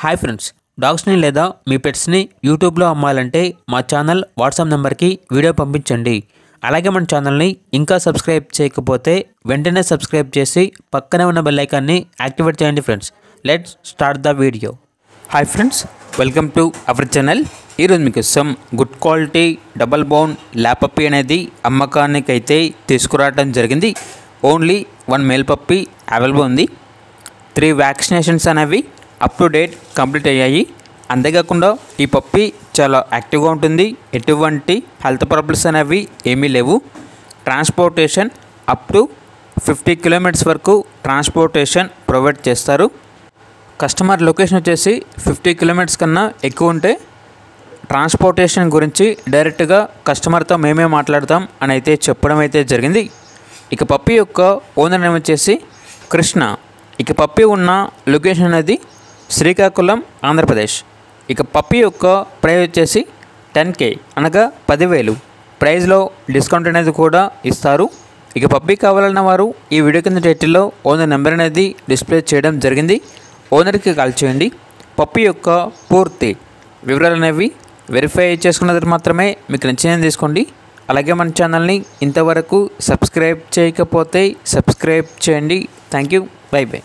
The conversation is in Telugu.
హాయ్ ఫ్రెండ్స్, డాగ్స్ని లేదా మీ పెట్స్ని యూట్యూబ్లో అమ్మాలంటే మా ఛానల్ వాట్సాప్ నెంబర్కి వీడియో పంపించండి. అలాగే మన ఛానల్ని ఇంకా సబ్స్క్రైబ్ చేయకపోతే వెంటనే సబ్స్క్రైబ్ చేసి పక్కనే ఉన్న బెల్ ఐకాన్ని యాక్టివేట్ చేయండి friends. Let's start the video. Hi friends, welcome to our channel. ఈరోజు మీకోసం good quality double bone lab puppy అనేది అమ్మకానికి అయితే తీసుకురావడం జరిగింది. ఓన్లీ 1 మేల్ పప్పీ అవైలబుల్ ఉంది. 3 వ్యాక్సినేషన్స్ అనేవి అప్ టు డేట్ కంప్లీట్ అయ్యాయి. అంతేకాకుండా ఈ పప్పీ చాలా యాక్టివ్గా ఉంటుంది. ఎటువంటి హెల్త్ ప్రాబ్లమ్స్ అనేవి ఏమీ లేవు. ట్రాన్స్పోర్టేషన్ అప్ టు 50 కిలోమీటర్స్ వరకు ట్రాన్స్పోర్టేషన్ ప్రొవైడ్ చేస్తారు. కస్టమర్ లొకేషన్ వచ్చేసి 50 కిలోమీటర్స్ కన్నా ఎక్కువ ఉంటే ట్రాన్స్పోర్టేషన్ గురించి డైరెక్ట్గా కస్టమర్తో మేమే మాట్లాడతాం అని అయితే చెప్పడం అయితే జరిగింది. ఇక పప్పీ యొక్క ఓనర్ నేమ్ వచ్చేసి కృష్ణ. ఇక పప్పీ ఉన్న లొకేషన్ అనేది శ్రీకాకుళం, ఆంధ్రప్రదేశ్. ఇక పప్పీ యొక్క ప్రైస్ వచ్చేసి 10K అనగా 10,000. ప్రైస్లో డిస్కౌంట్ అనేది కూడా ఇస్తారు. ఇక పప్పీ కావాలన్న వారు ఈ వీడియో కింద టైటిల్లో ఓనర్ నెంబర్ అనేది డిస్ప్లే చేయడం జరిగింది. ఓనర్కి కాల్ చేయండి. పప్పీ యొక్క పూర్తి వివరాలు అనేవి వెరిఫై చేసుకున్న తర్వాత మాత్రమే మీకు నచ్చినది తీసుకోండి. అలాగే మన ఛానల్ని ఇంతవరకు సబ్స్క్రైబ్ చేయకపోతే సబ్స్క్రైబ్ చేయండి. Thank you. By by.